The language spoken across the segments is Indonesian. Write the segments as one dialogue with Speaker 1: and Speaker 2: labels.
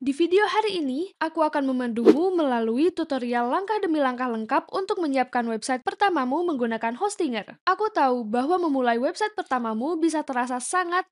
Speaker 1: Di video hari ini, aku akan memandumu melalui tutorial langkah demi langkah lengkap untuk menyiapkan website pertamamu menggunakan Hostinger. Aku tahu bahwa memulai website pertamamu bisa terasa sangat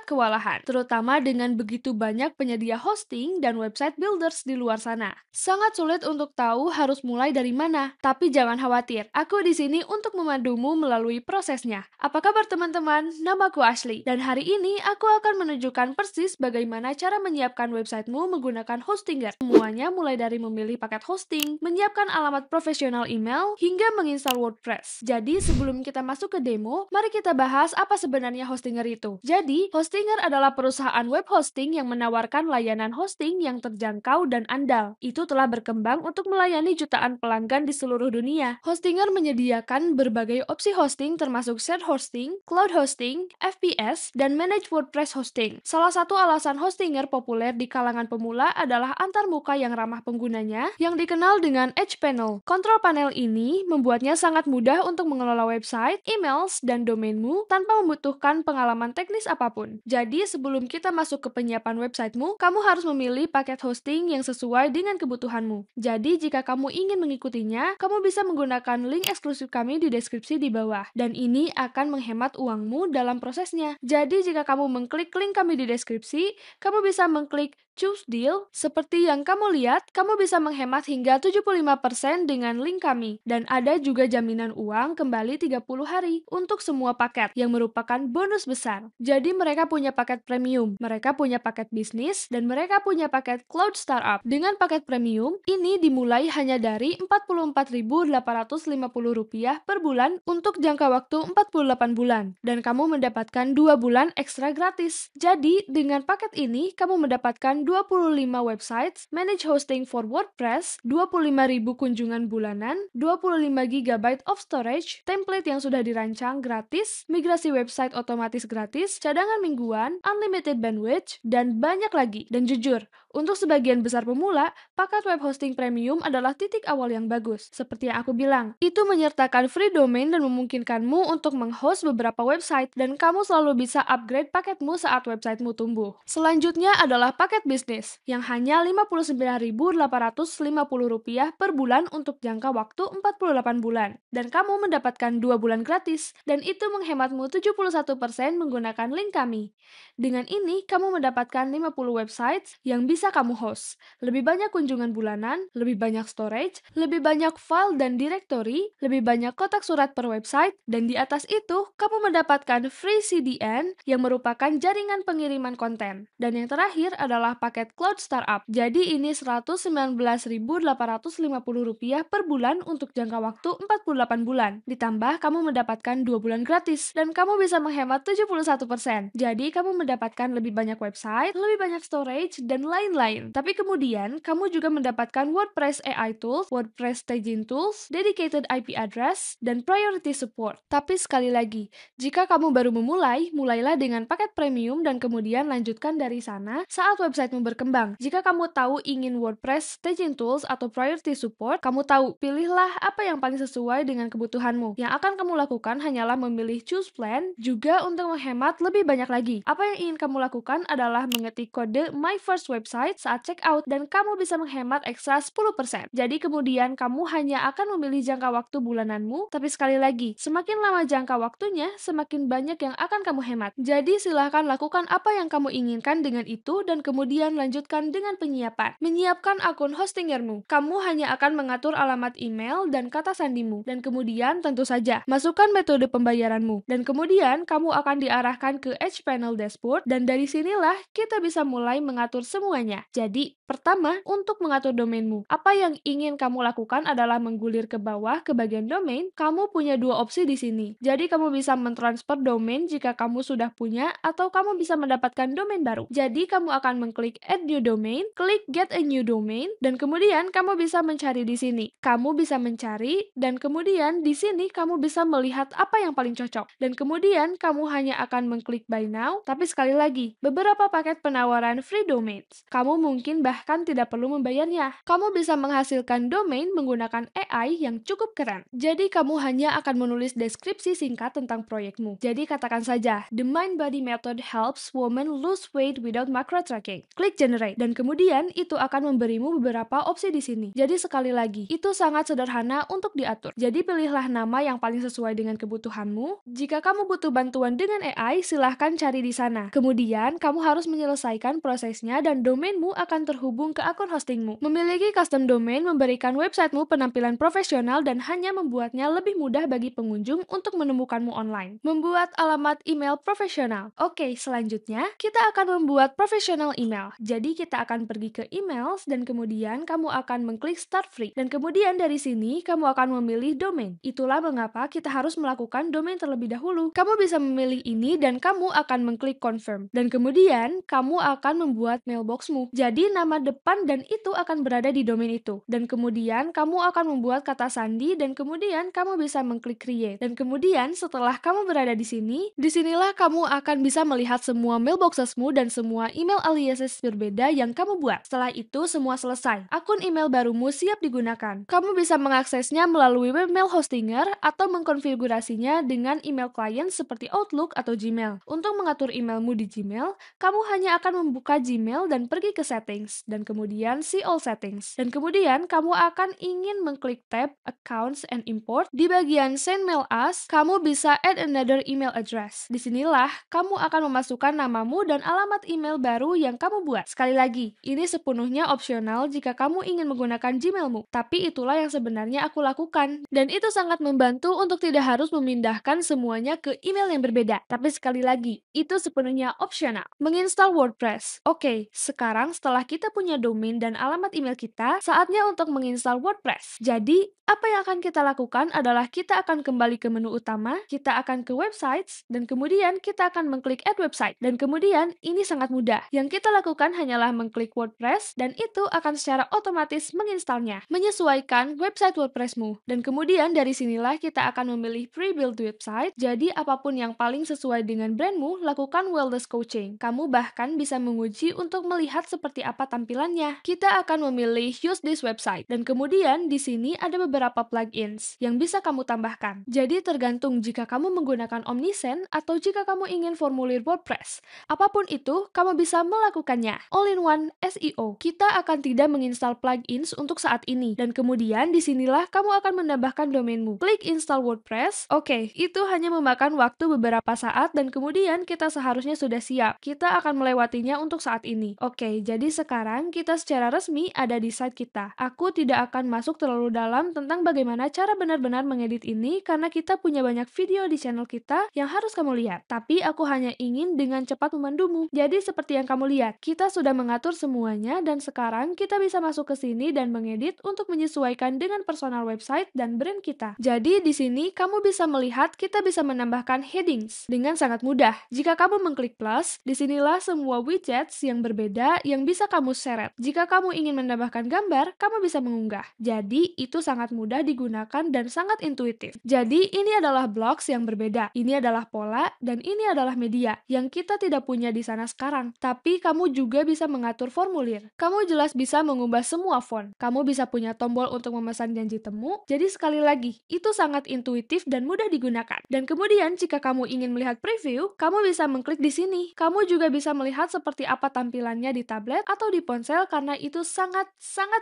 Speaker 1: kewalahan, terutama dengan begitu banyak penyedia hosting dan website builders di luar sana. Sangat sulit untuk tahu harus mulai dari mana, tapi jangan khawatir, aku di sini untuk memandumu melalui prosesnya. Apa kabar teman-teman? Namaku Ashley, dan hari ini aku akan menunjukkan persis bagaimana cara menyiapkan websitemu menggunakan Hostinger. Semuanya mulai dari memilih paket hosting, menyiapkan alamat profesional email, hingga menginstal WordPress. Jadi sebelum kita masuk ke demo, mari kita bahas apa sebenarnya Hostinger itu. Jadi, Hostinger adalah perusahaan web hosting yang menawarkan layanan hosting yang terjangkau dan andal. Itu telah berkembang untuk melayani jutaan pelanggan di seluruh dunia. Hostinger menyediakan berbagai opsi hosting termasuk shared hosting, cloud hosting, FPS, dan managed WordPress hosting. Salah satu alasan Hostinger populer di kalangan pemula adalah antarmuka yang ramah penggunanya yang dikenal dengan Edge Panel. Kontrol panel ini membuatnya sangat mudah untuk mengelola website, emails, dan domainmu tanpa membutuhkan pengalaman teknis apapun. Jadi sebelum kita masuk ke penyiapan websitemu, kamu harus memilih paket hosting yang sesuai dengan kebutuhanmu. Jadi jika kamu ingin mengikutinya, kamu bisa menggunakan link eksklusif kami di deskripsi di bawah. Dan ini akan menghemat uangmu dalam prosesnya. Jadi jika kamu mengklik link kami di deskripsi, kamu bisa mengklik Choose Deal. Seperti yang kamu lihat, kamu bisa menghemat hingga 75% dengan link kami. Dan ada juga jaminan uang kembali 30 hari untuk semua paket yang merupakan bonus besar. Jadi mereka punya paket premium, mereka punya paket bisnis, dan mereka punya paket cloud startup. Dengan paket premium, ini dimulai hanya dari Rp44.850 per bulan untuk jangka waktu 48 bulan. Dan kamu mendapatkan 2 bulan ekstra gratis. Jadi, dengan paket ini, kamu mendapatkan 25 websites, manage hosting for WordPress, 25.000 kunjungan bulanan, 25 GB of storage, template yang sudah dirancang gratis, migrasi website otomatis gratis, cadangan mingguan, unlimited bandwidth, dan banyak lagi. Dan jujur, untuk sebagian besar pemula, paket web hosting premium adalah titik awal yang bagus. Seperti yang aku bilang, itu menyertakan free domain dan memungkinkanmu untuk menghost beberapa website, dan kamu selalu bisa upgrade paketmu saat websitemu tumbuh. Selanjutnya adalah paket bisnis, yang hanya Rp59.850 per bulan untuk jangka waktu 48 bulan. Dan kamu mendapatkan 2 bulan gratis, dan itu menghematmu 71% menggunakan link kami. Dengan ini, kamu mendapatkan 50 websites yang bisa kamu host, lebih banyak kunjungan bulanan, lebih banyak storage, lebih banyak file dan directory, lebih banyak kotak surat per website, dan di atas itu, kamu mendapatkan free CDN yang merupakan jaringan pengiriman konten. Dan yang terakhir adalah paket Cloud Startup. Jadi ini Rp119.850 per bulan untuk jangka waktu 48 bulan. Ditambah kamu mendapatkan 2 bulan gratis dan kamu bisa menghemat 71%. Jadi kamu mendapatkan lebih banyak website, lebih banyak storage, dan lain-lain. Tapi kemudian kamu juga mendapatkan WordPress AI Tools, WordPress Staging Tools, Dedicated IP Address, dan Priority Support. Tapi sekali lagi, jika kamu baru memulai, mulailah dengan paket premium dan kemudian lanjutkan dari sana saat websitemu berkembang. Jika kamu tahu ingin WordPress, Staging Tools, atau Priority Support, kamu tahu, pilihlah apa yang paling sesuai dengan kebutuhanmu. Yang akan kamu lakukan hanyalah memilih Choose Plan, juga untuk menghemat lebih banyak lagi. Apa yang ingin kamu lakukan adalah mengetik kode My First Website saat checkout dan kamu bisa menghemat ekstra 10%. Jadi kemudian kamu hanya akan memilih jangka waktu bulananmu, tapi sekali lagi, semakin lama jangka waktunya, semakin banyak yang akan kamu hemat. Jadi silahkan lakukan apa yang kamu inginkan dengan itu dan kemudian lanjutkan dengan penyiapan. Menyiapkan akun Hostingermu. Kamu hanya akan mengatur alamat email dan kata sandimu. Dan kemudian tentu saja, masukkan metode pembayaranmu. Dan kemudian kamu akan diarahkan ke Edge Panel Dashboard dan dari sinilah kita bisa mulai mengatur semuanya. Jadi, pertama, untuk mengatur domainmu. Apa yang ingin kamu lakukan adalah menggulir ke bawah ke bagian domain. Kamu punya dua opsi di sini. Jadi kamu bisa mentransfer domain jika kamu sudah punya atau kamu bisa mendapatkan domain baru. Jadi kamu akan mengklik Add New Domain, klik Get a New Domain, dan kemudian kamu bisa mencari di sini. Kamu bisa mencari dan kemudian di sini kamu bisa melihat apa yang paling cocok. Dan kemudian kamu hanya akan mengklik Buy Now. Tapi sekali lagi, beberapa paket penawaran free domains. Kamu mungkin bahkan tidak perlu membayarnya. Kamu bisa menghasilkan domain menggunakan AI yang cukup keren. Jadi kamu hanya akan menulis deskripsi singkat tentang proyekmu. Jadi katakan saja, The Mind Body Method helps women lose weight without macro tracking. klik generate, dan kemudian itu akan memberimu beberapa opsi di sini. Jadi sekali lagi, itu sangat sederhana untuk diatur. Jadi pilihlah nama yang paling sesuai dengan kebutuhanmu. Jika kamu butuh bantuan dengan AI, silahkan cari di sana. Kemudian, kamu harus menyelesaikan prosesnya dan domainmu akan terhubung ke akun hostingmu. Memiliki custom domain memberikan websitemu penampilan profesional dan hanya membuatnya lebih mudah bagi pengunjung untuk menemukanmu online. Membuat alamat email profesional. Oke, selanjutnya kita akan membuat professional email. Jadi kita akan pergi ke emails dan kemudian kamu akan mengklik start free. Dan kemudian dari sini kamu akan memilih domain. Itulah mengapa kita harus melakukan domain terlebih dahulu. Kamu bisa memilih ini dan kamu akan mengklik confirm. Dan kemudian kamu akan membuat mailboxmu. Jadi nama depan dan itu akan berada di domain itu. Dan kemudian kamu akan membuat kata sandi dan kemudian kamu bisa mengklik create. Dan kemudian setelah kamu berada di sini, disinilah kamu akan bisa melihat semua mailboxesmu dan semua email aliases berbeda yang kamu buat. Setelah itu semua selesai. Akun email barumu siap digunakan. Kamu bisa mengaksesnya melalui webmail hostinger atau mengkonfigurasinya dengan email klien seperti Outlook atau Gmail. Untuk mengatur emailmu di Gmail, kamu hanya akan membuka Gmail dan pergi ke settings, dan kemudian see all settings. Dan kemudian kamu akan ingin mengklik tab Accounts and Import. Di bagian Send Mail As, kamu bisa add another email address. Disinilah kamu akan memasukkan namamu dan alamat email baru yang kamu buat. Sekali lagi, ini sepenuhnya opsional jika kamu ingin menggunakan Gmailmu. Tapi itulah yang sebenarnya aku lakukan. Dan itu sangat membantu untuk tidak harus memindahkan semuanya ke email yang berbeda. Tapi sekali lagi, itu sepenuhnya opsional. Menginstal WordPress. Oke, sekarang setelah kita punya domain dan alamat email kita, saatnya untuk menginstal WordPress. Jadi, apa yang akan kita lakukan adalah kita akan kembali ke menu utama, kita akan ke websites, dan kemudian kita akan mengklik add website. Dan kemudian, ini sangat mudah. Yang kita lakukan hanyalah mengklik WordPress, dan itu akan secara otomatis menginstalnya. Menyesuaikan website WordPressmu. Dan kemudian dari sinilah kita akan memilih pre-built website, jadi apapun yang paling sesuai dengan brandmu, lakukan wellness coaching. Kamu bahkan bisa menguji untuk melihat seperti apa tampilannya. Kita akan memilih use this website, dan kemudian di sini ada beberapa plugins yang bisa kamu tambahkan. Jadi tergantung jika kamu menggunakan Omnisend atau jika kamu ingin formulir WordPress. Apapun itu, kamu bisa melakukannya. All-in-one SEO. Kita akan tidak menginstal plugins untuk saat ini, dan kemudian disinilah kamu akan menambahkan domainmu. Klik install WordPress. Oke, itu hanya memakan waktu beberapa saat dan kemudian kita seharusnya sudah siap. Kita akan melewatinya untuk saat ini. Oke, jadi sekarang kita secara resmi ada di site kita. Aku tidak akan masuk terlalu dalam tentang bagaimana cara benar-benar mengedit ini karena kita punya banyak video di channel kita yang harus kamu lihat. Tapi aku hanya ingin dengan cepat memandumu. Jadi seperti yang kamu lihat, kita sudah mengatur semuanya dan sekarang kita bisa masuk ke sini dan mengedit untuk menyesuaikan dengan personal website dan brand kita. Jadi di sini kamu bisa melihat kita bisa menambahkan headings dengan sangat mudah. Jika kamu mengklik plus, disinilah semua widgets yang berbeda yang bisa kamu seret. Jika kamu ingin menambahkan gambar, kamu bisa mengunggah. Jadi itu sangat mudah digunakan dan sangat intuitif. Jadi ini adalah blocks yang berbeda. Ini adalah pola dan ini adalah media yang kita tidak punya di sana sekarang. Tapi kamu juga bisa mengatur formulir. Kamu jelas bisa mengubah semua font. Kamu bisa punya tombol untuk memesan janji temu. Jadi sekali lagi, itu sangat intuitif dan mudah digunakan. Dan kemudian jika kamu ingin melihat preview, kamu bisa mengklik di sini. Kamu juga bisa melihat seperti apa tampilannya di tablet atau di ponsel karena itu sangat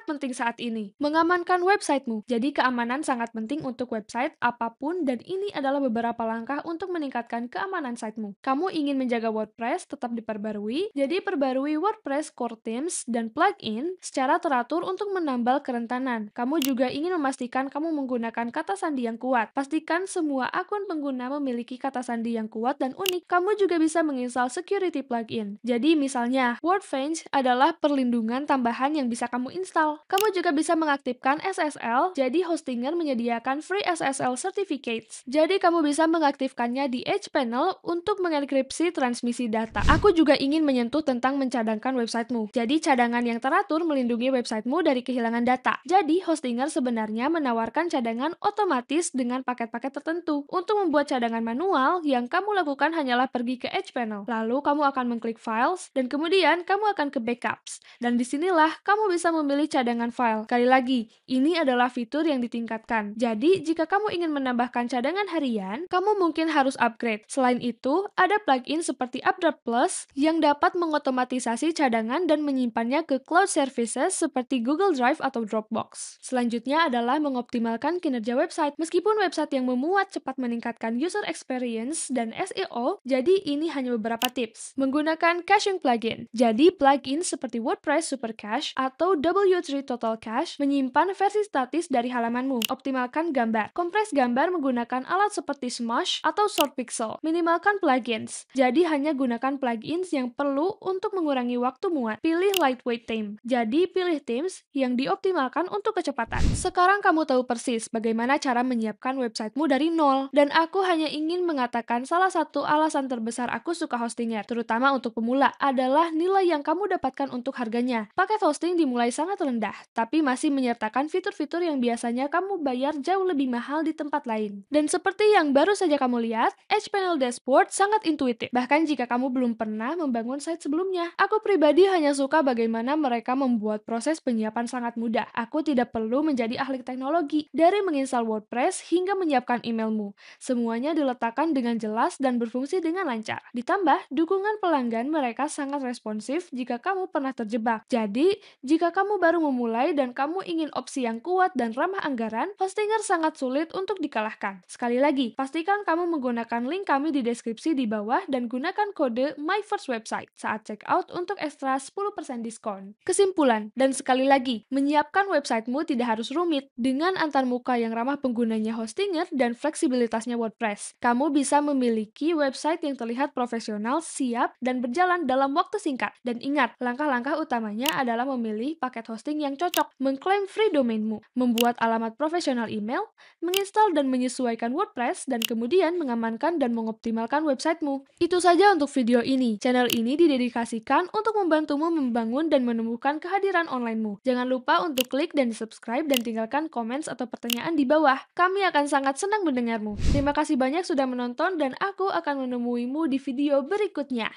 Speaker 1: penting saat ini. Mengamankan websitemu. Jadi keamanan sangat penting untuk website apapun dan ini adalah beberapa langkah untuk meningkatkan keamanan sitemu. Kamu ingin menjaga WordPress tetap diperbarui, jadi perbarui WordPress core themes dan plugin secara teratur untuk menambal kerentanan. Kamu juga ingin memastikan kamu menggunakan kata sandi yang kuat. Pastikan semua akun pengguna memiliki kata sandi yang kuat dan unik. Kamu juga bisa menginstal security plugin. Jadi misalnya, WordFence adalah perlindungan tambahan yang bisa kamu install. Kamu juga bisa mengaktifkan SSL, jadi Hostinger menyediakan free SSL certificates. Jadi kamu bisa mengaktifkannya di Edge Panel untuk mengenkripsi transmisi data. Aku juga ingin menyentuh tentang mencadangkan websitemu. Jadi cadangan yang teratur melindungi websitemu dari kehilangan data. Jadi Hostinger sebenarnya menawarkan cadangan otomatis dengan paket-paket tertentu. Untuk membuat cadangan manual, yang kamu lakukan hanyalah pergi ke Edge Panel. Lalu kamu akan mengklik Files, dan kemudian kamu akan ke Backups. Dan disinilah kamu bisa memilih cadangan file. Sekali lagi, ini adalah fitur yang ditingkatkan. Jadi, jika kamu ingin menambahkan cadangan harian, kamu mungkin harus upgrade. Selain itu, ada plugin seperti Updraft Plus yang dapat mengotomatisasi organisasi cadangan dan menyimpannya ke cloud services seperti Google Drive atau Dropbox. Selanjutnya adalah mengoptimalkan kinerja website. Meskipun website yang memuat cepat meningkatkan user experience dan SEO, jadi ini hanya beberapa tips. Menggunakan caching plugin. Jadi plugin seperti WordPress Super Cache atau W3 Total Cache menyimpan versi statis dari halamanmu. Optimalkan gambar. Kompres gambar menggunakan alat seperti Smosh atau Short Pixel. Minimalkan plugins. Jadi hanya gunakan plugins yang perlu untuk mengurangi waktu muat. Pilih lightweight theme. Jadi pilih themes yang dioptimalkan untuk kecepatan. Sekarang kamu tahu persis bagaimana cara menyiapkan websitemu dari nol. Dan aku hanya ingin mengatakan salah satu alasan terbesar aku suka Hostinger, terutama untuk pemula, adalah nilai yang kamu dapatkan untuk harganya. Paket hosting dimulai sangat rendah, tapi masih menyertakan fitur-fitur yang biasanya kamu bayar jauh lebih mahal di tempat lain. Dan seperti yang baru saja kamu lihat, Edge Panel Dashboard sangat intuitif. Bahkan jika kamu belum pernah membangun site sebelumnya. Aku pribadi hanya suka bagaimana mereka membuat proses penyiapan sangat mudah. Aku tidak perlu menjadi ahli teknologi. Dari menginstal WordPress hingga menyiapkan emailmu. Semuanya diletakkan dengan jelas dan berfungsi dengan lancar. Ditambah, dukungan pelanggan mereka sangat responsif jika kamu pernah terjebak. Jadi, jika kamu baru memulai dan kamu ingin opsi yang kuat dan ramah anggaran, Hostinger sangat sulit untuk dikalahkan. Sekali lagi, pastikan kamu menggunakan link kami di deskripsi di bawah dan gunakan kode MyFirstWebsite saat checkout untuk ekstra 10% diskon. Kesimpulan, dan sekali lagi, menyiapkan websitemu tidak harus rumit. Dengan antarmuka yang ramah penggunanya Hostinger dan fleksibilitasnya WordPress, kamu bisa memiliki website yang terlihat profesional, siap, dan berjalan dalam waktu singkat. Dan ingat, langkah-langkah utamanya adalah memilih paket hosting yang cocok, mengklaim free domainmu, membuat alamat profesional email, menginstal dan menyesuaikan WordPress, dan kemudian mengamankan dan mengoptimalkan websitemu. Itu saja untuk video ini. Channel ini didedikasikan untuk membantumu membangun dan menumbuhkan kehadiran onlinemu. Jangan lupa untuk klik dan subscribe dan tinggalkan komen atau pertanyaan di bawah. Kami akan sangat senang mendengarmu. Terima kasih banyak sudah menonton dan aku akan menemuimu di video berikutnya.